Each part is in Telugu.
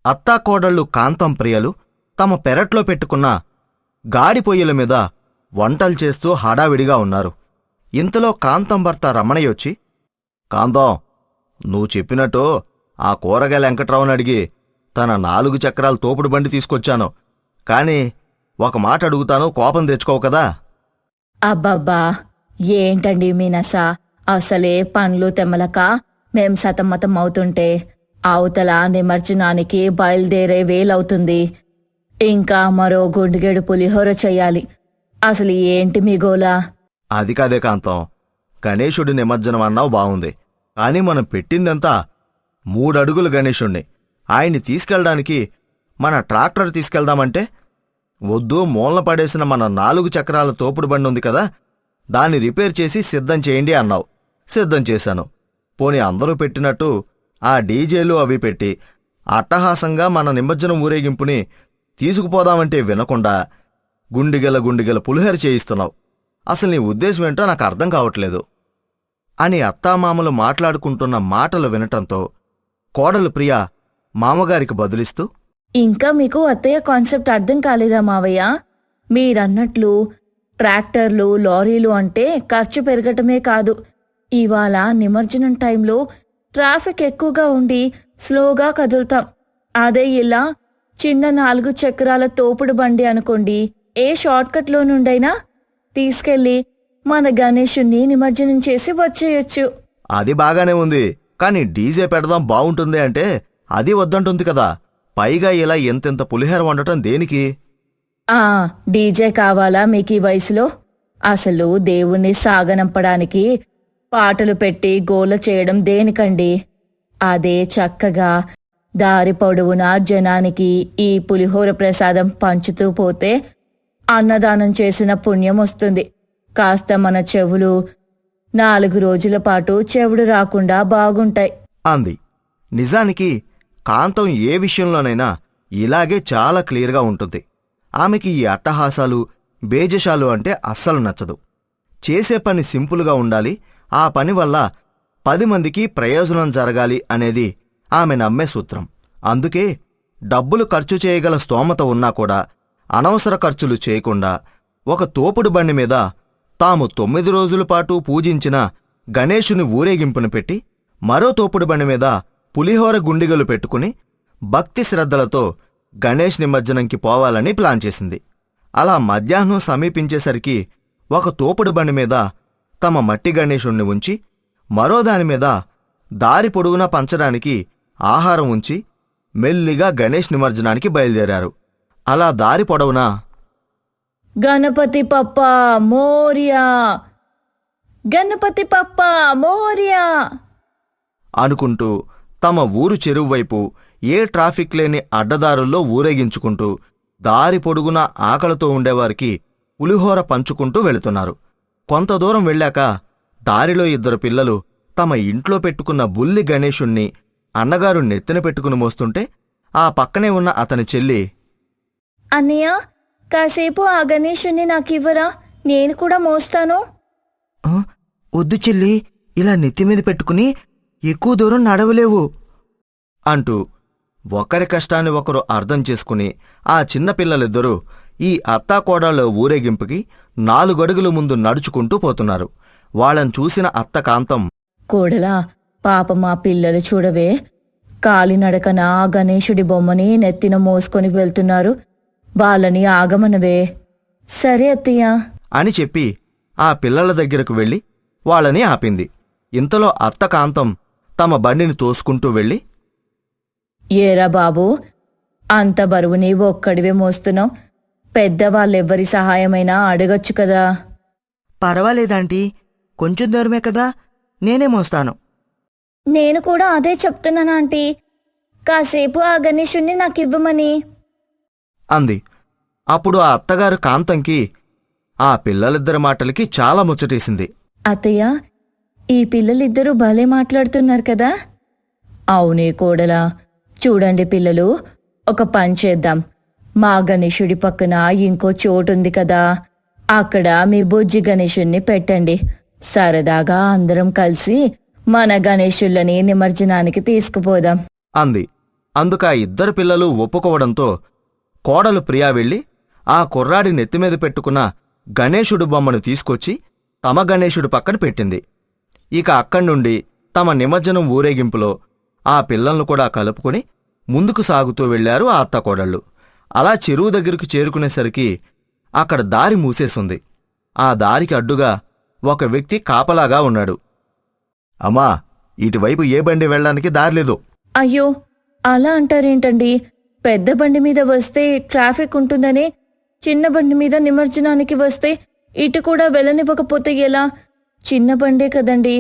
అత్తాకోడళ్ళు కాంతం ప్రియలు తమ పెరట్లో పెట్టుకున్న గాడి పొయ్యిల మీద వంటలు చేస్తూ హడావిడిగా ఉన్నారు. ఇంతలో కాంతం భర్త రమణయ్యొచ్చి, కాంతం, నువ్వు చెప్పినట్టు ఆ కూరగాయల వెంకట్రావుని అడిగి తన 4 చక్రాల తోపుడు బండి తీసుకొచ్చాను. కాని ఒక మాట అడుగుతాను, కోపం తెచ్చుకోవు కదా. అబ్బబ్బా, ఏంటండి మీనస, అసలే పనులు తెమ్మలక మేం సతమతం అవుతుంటే అవతల నిమజ్జనానికి బయలుదేరే వేలవుతుంది. ఇంకా మరో గుండెగేడు పులిహోర చెయ్యాలి. అసలు ఏంటి మీ గోలా? అది కాదే కాంతం, గణేశుడి నిమజ్జనం అన్నావు బావుంది. కాని మనం పెట్టిందంతా 3 అడుగుల గణేశుణ్ణి. ఆయన్ని తీసుకెళ్ళడానికి మన ట్రాక్టర్ తీసుకెళ్దామంటే వద్దు, మూలన పడేసిన మన 4 చక్రాల తోపుడు బండి ఉంది కదా, దాన్ని రిపేర్ చేసి సిద్ధం చేయండి అన్నావు. సిద్ధం చేశాను. పోనీ అందరూ పెట్టినట్టు ఆ డీజేలు అవి పెట్టి అట్టహాసంగా మన నిమజ్జనం ఊరేగింపుని తీసుకుపోదామంటే వినకుండా గుండిగల పులిహోర చేయిస్తున్నావు. అసలు నీ ఉద్దేశం ఏంటో నాకు అర్థం కావట్లేదు అని అత్తామామలు మాట్లాడుకుంటున్న మాటలు వినటంతో కోడలు ప్రియ మామగారికి బదులిస్తూ, ఇంకా మీకు అత్తయ్య కాన్సెప్ట్ అర్థం కాలేదా మావయ్య? మీరన్నట్లు ట్రాక్టర్లు, లారీలు అంటే ఖర్చు పెరగటమే కాదు, ఇవాళ నిమజ్జనం టైంలో ట్రాఫిక్ ఎక్కువగా ఉండి స్లోగా కదులుతాం. అదే ఇలా చిన్న 4 చక్రాల తోపుడు బండి అనుకోండి, ఏ షార్ట్కట్లో నుండైనా తీసుకెళ్లి మన గణేశుణ్ణి నిమజ్జనం చేసి వచ్చేయొచ్చు. అది బాగానే ఉంది, కాని డీజే పెడదాం బావుంటుంది అంటే అది వద్దంటుంది కదా. పైగా ఇలా ఎంతెంత పులిహోర వండటం దేనికి? డీజే కావాలా మీకీ వయసులో? అసలు దేవుణ్ణి సాగనంపడానికి పాటలు పెట్టి గోల చేయడం దేనికండి? అదే చక్కగా దారి పొడవునా జనానికి ఈ పులిహోర ప్రసాదం పంచుతూ పోతే అన్నదానం చేసిన పుణ్యం వస్తుంది. కాస్త మన చెవులు 4 రోజుల పాటు చెవుడు రాకుండా బాగుంటాయి అంది. నిజానికి కాంతం ఏ విషయంలోనైనా ఇలాగే చాలా క్లియర్గా ఉంటుంది. ఆమెకి ఈ అట్టహాసాలు, బేజషాలు అంటే అస్సలు నచ్చదు. చేసే పని సింపుల్గా ఉండాలి, ఆ పని వల్ల 10 మందికి ప్రయోజనం జరగాలి అనేది ఆమె నమ్మే సూత్రం. అందుకే డబ్బులు ఖర్చు చేయగల స్తోమత ఉన్నా కూడా అనవసర ఖర్చులు చేయకుండా ఒక తోపుడు బండి మీద తాము 9 రోజుల పాటు పూజించిన గణేశుని ఊరేగింపును పెట్టి మరో తోపుడు బండి మీద పులిహోర గుండిగలు పెట్టుకుని భక్తి శ్రద్ధలతో గణేష్ నిమజ్జనంకి పోవాలని ప్లాన్ చేసింది. అలా మధ్యాహ్నం సమీపించేసరికి ఒక తోపుడు బండి మీద తమ మట్టి గణేశుణ్ణి ఉంచి మరో దానిమీద దారి పొడుగునా పంచడానికి ఆహారం ఉంచి మెల్లిగా గణేష్ నిమజ్జనానికి బయలుదేరారు. అలా దారి పొడవునా గణపతి పప్పా మోరియా, గణపతి పప్పా మోరియా అనుకుంటూ తమ ఊరు చెరువు వైపు ఏ ట్రాఫిక్ లేని అడ్డదారుల్లో ఊరేగించుకుంటూ దారి పొడుగునా ఆకలితో ఉండేవారికి పులిహోర పంచుకుంటూ వెళుతున్నారు. కొంత దూరం వెళ్ళాక దారిలో 2 పిల్లలు తమ ఇంట్లో పెట్టుకున్న బుల్లి గణేశుణ్ణి అన్నగారు నెత్తిన పెట్టుకుని మోస్తుంటే ఆ పక్కనే ఉన్న అతని చెల్లి, అన్నయ్య, కాసేపు ఆ గణేశుణ్ణి నాకివ్వరా, నేను కూడా మోస్తాను. వద్దు చెల్లి, ఇలా నెత్తిమీద పెట్టుకుని ఎక్కువ దూరం నడవలేవు అంటూ ఒకరి కష్టాన్ని ఒకరు అర్థం చేసుకుని ఆ చిన్నపిల్లలిద్దరూ ఈ అత్తాకోడళ్ళ ఊరేగింపుకి 4 అడుగుల ముందు నడుచుకుంటూ పోతున్నారు. వాళ్ళని చూసిన అత్త కాంతం, కోడలా, పాప మా పిల్లలు చూడవే, కాలినడకన గణేశుడి బొమ్మని నెత్తిన మోసుకొని వెళ్తున్నారు, వాళ్ళని ఆగమనవే. సరే అత్తయ్య అని చెప్పి ఆ పిల్లల దగ్గరకు వెళ్ళి వాళ్ళని ఆపింది. ఇంతలో అత్త కాంతం తమ బండిని తోసుకుంటూ వెళ్ళి, ఏరా బాబూ, అంత బరువు నీవు ఒక్కడివే మోస్తున్నావు, పెద్దవాళ్ళెవ్వరి సహాయమైనా అడగొచ్చు కదా. పర్వాలేదాంటీ, కొంచెం దూరమే కదా, నేనే మోస్తాను. నేను కూడా అదే చెప్తున్నాను ఆంటీ, కాసేపు ఆ గణేశుణ్ణి నాకివ్వమని అంది. అప్పుడు ఆ అత్తగారు కాంతంకి ఆ పిల్లలిద్దరి మాటలకి చాలా ముచ్చటేసింది. అత్తయ్య, ఈ పిల్లలిద్దరూ భలే మాట్లాడుతున్నారు కదా. అవునే కోడలా, చూడండి పిల్లలు, ఒక పని చేద్దాం. మా గణేశుడి పక్కన ఇంకో చోటుంది కదా, అక్కడ మీ బుజ్జి గణేశుణ్ణి పెట్టండి. సరదాగా అందరం కలిసి మన గణేశుళ్ళని నిమజ్జనానికి తీసుకుపోదాం అంది. అందుకా ఇద్దరు పిల్లలు ఒప్పుకోవడంతో కోడలు ప్రియా వెళ్ళి ఆ కుర్రాడి నెత్తిమీద పెట్టుకున్న గణేశుడు బొమ్మను తీసుకొచ్చి తమ గణేశుడు పక్కన పెట్టింది. ఇక అక్కడ్నుండి తమ నిమజ్జనం ఊరేగింపులో ఆ పిల్లలను కూడా కలుపుకుని ముందుకు సాగుతూ వెళ్లారు ఆ అత్తకోడళ్ళు. అలా చెరువు దగ్గరకు చేరుకునేసరికి అక్కడ దారి మూసేసుంది. ఆ దారికి అడ్డుగా ఒక వ్యక్తి కాపలాగా ఉన్నాడు. అమ్మా, ఇటువైపు ఏ బండి వెళ్ళడానికి దారిలేదు. అయ్యో, అలా అంటారేంటండి? పెద్ద బండి మీద వస్తే ట్రాఫిక్ ఉంటుందనే చిన్న బండి మీద నిమజ్జనానికి వస్తే ఇటు కూడా వెళ్ళనివ్వకపోతే ఎలా? చిన్న బండే కదండి,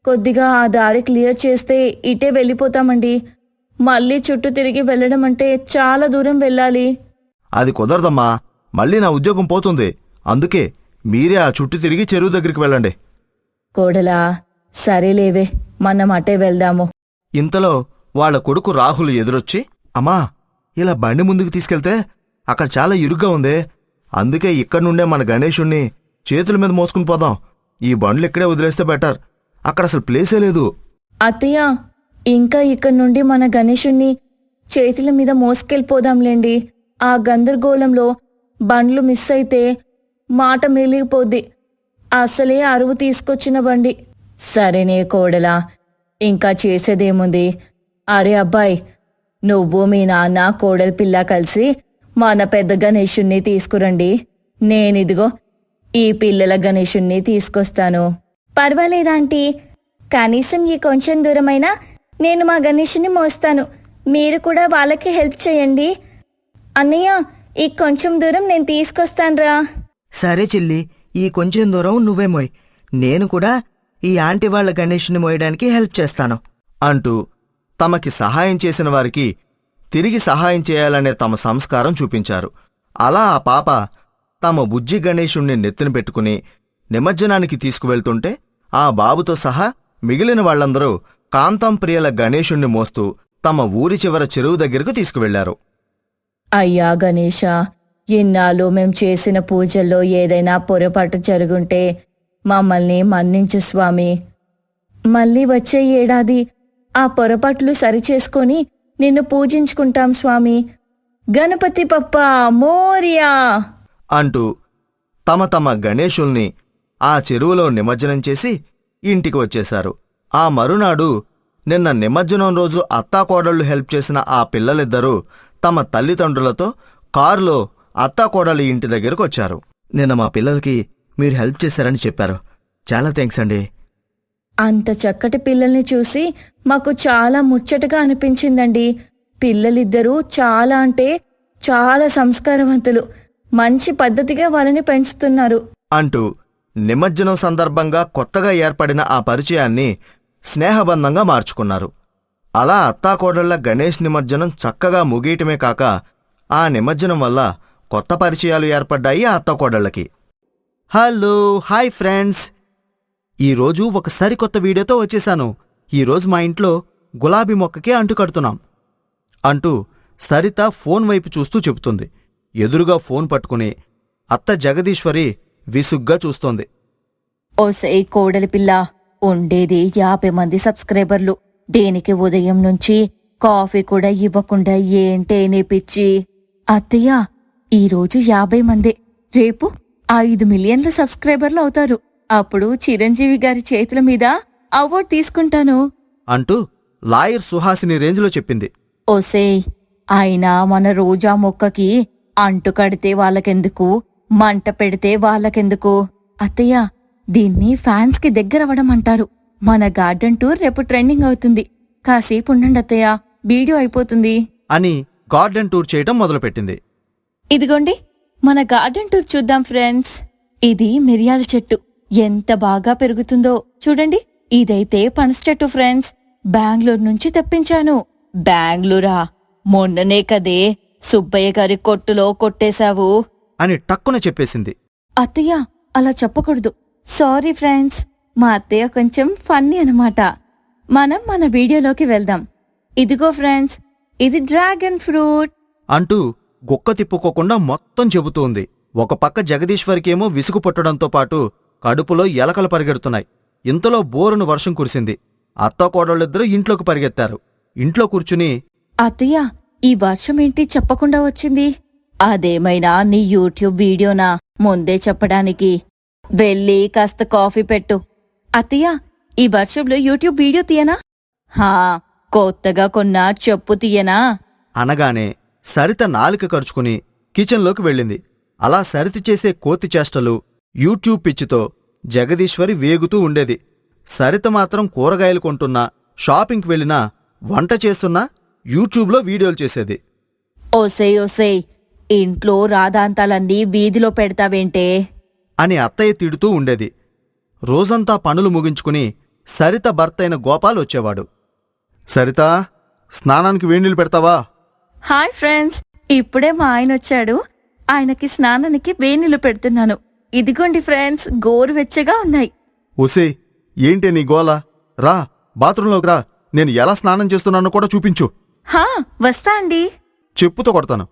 కొద్దిగా ఆ దారి క్లియర్ చేస్తే ఇటే వెళ్ళిపోతామండి. మళ్ళీ చుట్టూ తిరిగి వెళ్ళడం అంటే చాలా దూరం వెళ్ళాలి. అది కుదరదమ్మా, మళ్ళీ నా ఉద్యోగం పోతుంది. అందుకే మీరే ఆ చుట్టూ తిరిగి చెరువు దగ్గరికి వెళ్ళండి. కోడలా, సరేలేవే, మనం అటే వెళ్దాము. ఇంతలో వాళ్ళ కొడుకు రాహుల్ ఎదురొచ్చి, అమ్మా, ఇలా బండి ముందుకు తీసుకెళ్తే అక్కడ చాలా ఇరుగ్గా ఉందే. అందుకే ఇక్కడ్నుండే మన గణేశుణ్ణి చేతుల మీద మోసుకుని పోదాం. ఈ బండ్లు ఇక్కడే వదిలేస్తే బెటర్, అక్కడ అసలు ప్లేసే లేదు. అత్తయ్య, ఇంకా ఇక్కడి నుండి మన గణేశుణ్ణి చేతుల మీద మోసుకెళ్ళిపోదాంలేండి. ఆ గందరగోళంలో బండ్లు మిస్ అయితే మాట మెలిగిపోద్ది. అసలే అరువు తీసుకొచ్చిన బండి. సరేనే కోడలా, ఇంకా చేసేదేముంది? అరే అబ్బాయి, నువ్వు మీ నాన్న కోడలి పిల్ల కలిసి మన పెద్ద గణేశుణ్ణి తీసుకురండి. నేనిదిగో ఈ పిల్లల గణేశుణ్ణి తీసుకొస్తాను. పర్వాలేదాంటీ, కనీసం ఈ కొంచెం దూరమైనా నేను మా గణేశుని మోస్తాను. మీరు కూడా వాళ్ళకి హెల్ప్ చేయండి. అన్నయ్య, ఈ కొంచెం దూరం నేను తీసుకొస్తాన్రా. సరే చెల్లి, ఈ కొంచెం దూరం నువ్వే మోయ్. నేను కూడా ఈ ఆంటీ వాళ్ళ గణేష్ని మోయడానికి హెల్ప్ చేస్తాను అంటూ తమకి సహాయం చేసిన వారికి తిరిగి సహాయం చేయాలనే తమ సంస్కారం చూపించారు. అలా ఆ పాప తమ బుజ్జి గణేశుణ్ణి నెత్తిన పెట్టుకుని నిమజ్జనానికి తీసుకువెళ్తుంటే ఆ బాబుతో సహా మిగిలిన వాళ్లందరూ కాంతం ప్రియల గణేశుణ్ణి మోస్తూ తమ ఊరి చివర చెరువు దగ్గరకు తీసుకువెళ్లారు. అయ్యా గణేశ, ఇన్నాళ్ళు మేం చేసిన పూజల్లో ఏదైనా పొరపాటు జరుగుంటే మమ్మల్ని మన్నించు స్వామి. మళ్ళీ వచ్చే ఏడాది ఆ పొరపాట్లు సరిచేసుకొని నిన్ను పూజించుకుంటాం స్వామి. గణపతి పప్పా మోరియా అంటూ తమ తమ గణేశుల్ని ఆ చెరువులో నిమజ్జనం చేసి ఇంటికి వచ్చేశారు. ఆ మరునాడు నిన్న నిమజ్జనం రోజు అత్తాకోడళ్లు హెల్ప్ చేసిన ఆ పిల్లలిద్దరూ తమ తల్లిదండ్రులతో కారులో అత్తాకోడలి ఇంటి దగ్గరకు వచ్చారు. నిన్న మా పిల్లలకి మీరు హెల్ప్ చేశారని చెప్పారు. చాలా థ్యాంక్స్ అండి. అంత చక్కటి పిల్లల్ని చూసి మాకు చాలా ముచ్చటగా అనిపించిందండి. పిల్లలిద్దరూ చాలా అంటే చాలా సంస్కారవంతులు. మంచి పద్ధతిగా వాళ్ళని పెంచుతున్నారు అంటూ నిమజ్జనం సందర్భంగా కొత్తగా ఏర్పడిన ఆ పరిచయాన్ని స్నేహబంధంగా మార్చుకున్నారు. అలా అత్తాకోడళ్ల గణేష్ నిమజ్జనం చక్కగా ముగియటమే కాక ఆ నిమజ్జనం వల్ల కొత్త పరిచయాలు ఏర్పడ్డాయి ఆ అత్తాకోడళ్లకి. Hello, hi friends. ఈరోజు ఒక సరికొత్త వీడియోతో వచ్చేశాను. ఈరోజు మా ఇంట్లో గులాబీ మొక్కకే అంటుకడుతున్నాం అంటూ సరిత ఫోన్ వైపు చూస్తూ చెబుతుంది. ఎదురుగా ఫోన్ పట్టుకుని అత్త జగదీశ్వరి విసుగ్గా చూస్తోంది. ఓసే కోడలి పిల్ల, ఉండేది 50 మంది సబ్స్క్రైబర్లు. దేనికి ఉదయం నుంచి కాఫీ కూడా ఇవ్వకుండా ఏంటే నీ పిచ్చి? అత్తయ్య, ఈరోజు 50 మందే, రేపు 5 మిలియన్ల సబ్స్క్రైబర్లు అవుతారు. అప్పుడు చిరంజీవి గారి చేతుల మీద అవార్డు తీసుకుంటాను అంటూ లాయర్ సుహాసిని రేంజ్లో చెప్పింది. ఓసే, అయినా మన రోజా మొక్కకి అంటు కడితే వాళ్ళకెందుకు, మంట పెడితే వాళ్ళకెందుకు? అత్తయ్య, దీన్ని ఫ్యాన్స్ కి దగ్గరవడం అంటారు. మన గార్డెన్ టూర్ రేపు ట్రెండింగ్ అవుతుంది. కాసేపు ఉండండి అత్తయ్య, వీడియో అయిపోతుంది అని గార్డెన్ టూర్ చేయటం మొదలుపెట్టింది. ఇదిగోండి, మన గార్డెన్ టూర్ చూద్దాం ఫ్రెండ్స్. ఇది మిరియాల చెట్టు, ఎంత బాగా పెరుగుతుందో చూడండి. ఇదైతే పనస చెట్టు ఫ్రెండ్స్, బెంగళూరు నుంచి తెప్పించాను. బెంగళూరా? మొన్ననే కదే సుబ్బయ్య గారి కొట్టులో కొట్టేశావు అని టక్కున చెప్పేసింది. అత్తయ్య, అలా చెప్పకూడదు. సారీ ఫ్రెండ్స్, మా అత్తయ్య కొంచెం ఫన్నీ అనమాట. మనం మన వీడియోలోకి వెళ్దాం. ఇదిగో ఫ్రెండ్స్, ఇది డ్రాగన్ ఫ్రూట్ అంటూ గుక్క తిప్పుకోకుండా మొత్తం చెబుతోంది. ఒక పక్క జగదీశ్వరికేమో విసుగు పుట్టడంతో పాటు కడుపులో ఎలకలు పరిగెడుతున్నాయి. ఇంతలో బోరును వర్షం కురిసింది. అత్తాకోడళ్ళిద్దరూ ఇంట్లోకి పరిగెత్తారు. ఇంట్లో కూర్చుని, అత్తయ్య, ఈ వర్షం ఏంటి చెప్పకుండా వచ్చింది? అదేమైనా నీ యూట్యూబ్ వీడియోనా ముందే చెప్పడానికి? వెళ్ళి కాస్త కాఫీ పెట్టు. అత్తయ్య, ఈ వర్షంలో యూట్యూబ్ వీడియో తీయనా? హా, కొత్తగా కొన్నా చెప్పు తీయనా? అనగానే సరిత నాలిక కరుచుకుని కిచెన్లోకి వెళ్ళింది. అలా సరిత చేసే కోతి చేష్టలు యూట్యూబ్ పిచ్చితో జగదీశ్వరి వేగుతూ ఉండేది. సరిత మాత్రం కూరగాయలు కొంటున్నా, షాపింగ్కి వెళ్ళినా, వంట చేస్తున్నా యూట్యూబ్లో వీడియోలు చేసేది. ఓసేయ్ ఓసేయ్, ఇంట్లో రాదాంతాలన్నీ వీధిలో పెడతావేంటే? అని అత్తయ్య తిడుతూ ఉండేది. రోజంతా పనులు ముగించుకుని సరిత భర్తయిన గోపాల్ వచ్చేవాడు. సరితా, స్నానానికి వేణీళ్ళు పెడతావా? హాయ్ ఫ్రెండ్స్, ఇప్పుడే మా ఆయన వచ్చాడు. ఆయనకి స్నానానికి వేణీళ్లు పెడుతున్నాను. ఇదిగోండి ఫ్రెండ్స్, గోరువెచ్చగా ఉన్నాయి. ఒసే, ఏంటే నీ గోల? రా, బాత్రూంలోకి రా, నేను ఎలా స్నానం చేస్తున్నానో కూడా చూపించు. హా, వస్తా అండి. చెప్పుతో కొడతాను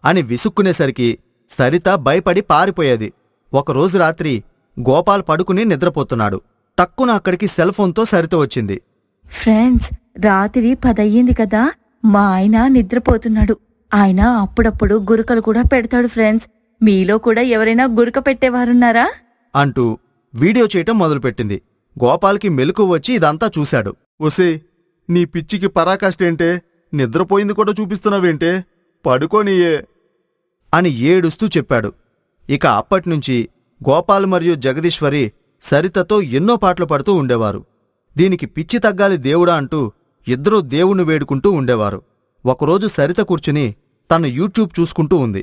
అని విసుక్కునేసరికి సరిత భయపడి పారిపోయేది. ఒకరోజు రాత్రి గోపాల్ పడుకుని నిద్రపోతున్నాడు. టక్కున అక్కడికి సెల్ఫోన్తో సరిత వచ్చింది. ఫ్రెండ్స్, రాత్రి 10 అయ్యింది కదా, మా ఆయన నిద్రపోతున్నాడు. ఆయన అప్పుడప్పుడు గురకలు కూడా పెడతాడు ఫ్రెండ్స్. మీలో కూడా ఎవరైనా గురక పెట్టేవారున్నారా? అంటూ వీడియో చేయటం మొదలుపెట్టింది. గోపాల్కి మెలకువ వచ్చి ఇదంతా చూశాడు. ఒసే, నీ పిచ్చికి పరాకాష్టేంటే? నిద్రపోయింది కూడా చూపిస్తున్నావేంటే? పడుకోనియే అని ఏడుస్తూ చెప్పాడు. ఇక అప్పట్నుంచి గోపాల్ మరియు జగదీశ్వరి సరితతో ఎన్నో పాటలు పడుతూ ఉండేవారు. దీనికి పిచ్చి తగ్గాలి దేవుడా అంటూ ఇద్దరూ దేవుణ్ణి వేడుకుంటూ ఉండేవారు. ఒకరోజు సరిత కూర్చుని తను యూట్యూబ్ చూసుకుంటూ ఉంది.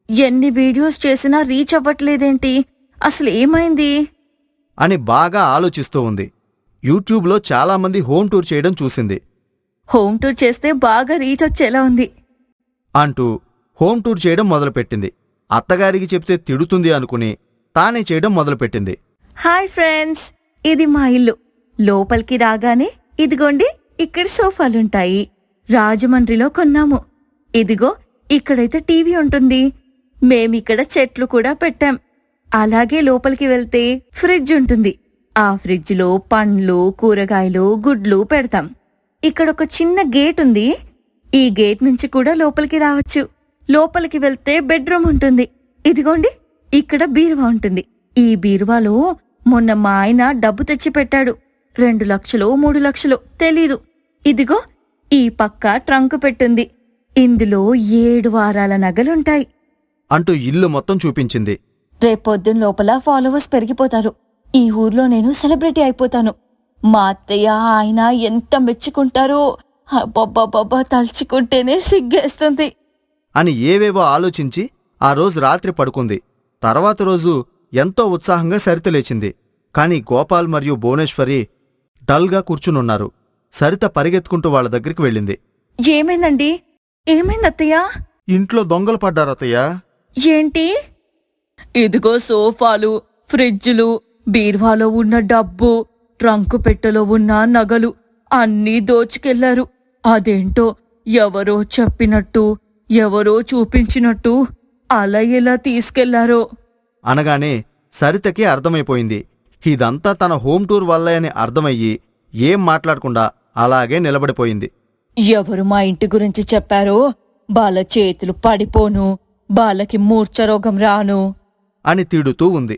ఎన్ని వీడియోస్ చేసినా రీచ్ అవ్వట్లేదేంటి? అసలు ఏమైంది? అని బాగా ఆలోచిస్తూ ఉంది. యూట్యూబ్లో చాలామంది హోమ్ టూర్ చేయడం చూసింది. హోమ్ టూర్ చేస్తే బాగా రీచ్ వచ్చేలా ఉంది అంటూ హోమ్ టూర్ చేయడం మొదలుపెట్టింది. అత్తగారికి చెప్తే తిడుతుంది అనుకుని తానే చేయడం మొదలుపెట్టింది. హాయ్ ఫ్రెండ్స్, ఇది మా ఇల్లు. లోపలికి రాగానే ఇదిగోండి, ఇక్కడ సోఫాలుంటాయి. రాజమండ్రిలో కొన్నాము. ఇదిగో, ఇక్కడైతే టీవీ ఉంటుంది. మేమిక్కడ చెట్లు కూడా పెట్టాం. అలాగే లోపలికి వెళ్తే ఫ్రిడ్జ్ ఉంటుంది. ఆ ఫ్రిడ్జ్లో పండ్లు, కూరగాయలు, గుడ్లు పెడతాం. ఇక్కడొక చిన్న గేట్ ఉంది. ఈ గేట్ నుంచి కూడా లోపలికి రావచ్చు. లోపలికి వెళ్తే బెడ్రూమ్ ఉంటుంది. ఇదిగోండి, ఇక్కడ బీరువా ఉంటుంది. ఈ బీరువాలో మొన్న మా ఆయన డబ్బు తెచ్చి పెట్టాడు. 2 లక్షలు 3 లక్షలు తెలీదు. ఇదిగో, ఈ పక్క ట్రంకు పెట్టుంది. ఇందులో 7 వారాల నగలుంటాయి అంటూ ఇల్లు మొత్తం చూపించింది. రేపొద్దున లోపల ఫాలోవర్స్ పెరిగిపోతారు. ఈ ఊర్లో నేను సెలబ్రిటీ అయిపోతాను. మా అత్తయ్య ఆయన ఎంత మెచ్చుకుంటారో. అబ్బబ్బబ్బబ్బా, తలుచుకుంటేనే సిగ్గేస్తుంది అని ఏవేవో ఆలోచించి ఆ రోజు రాత్రి పడుకుంది. తర్వాత రోజు ఎంతో ఉత్సాహంగా సరిత లేచింది. కాని గోపాల్ మరియు భువనేశ్వరి డల్గా కూర్చునున్నారు. సరిత పరిగెత్తుకుంటూ వాళ్ల దగ్గరికి వెళ్ళింది. ఏమైందండి? ఏమైంది అత్తయ్య? ఇంట్లో దొంగలు పడ్డారత్తయ్యా. ఏంటి? ఇదిగో సోఫాలు, ఫ్రిడ్జులు, బీర్వాలో ఉన్న డబ్బు, ట్రంకు పెట్టెలో ఉన్న నగలు అన్నీ దోచుకెళ్లారు. అదేంటో ఎవరో చెప్పినట్టు, ఎవరో చూపించినట్టు అలా ఎలా తీసుకెళ్లారో అనగానే సరితకి అర్థమైపోయింది. ఇదంతా తన హోమ్ టూర్ వల్లే అని అర్థమయ్యి ఏం మాట్లాడకుండా అలాగే నిలబడిపోయింది. ఎవరు మా ఇంటి గురించి చెప్పారో బాల చేతులు పడిపోను, బాలకి మూర్ఛరోగం రాను అని తిడుతూ ఉంది.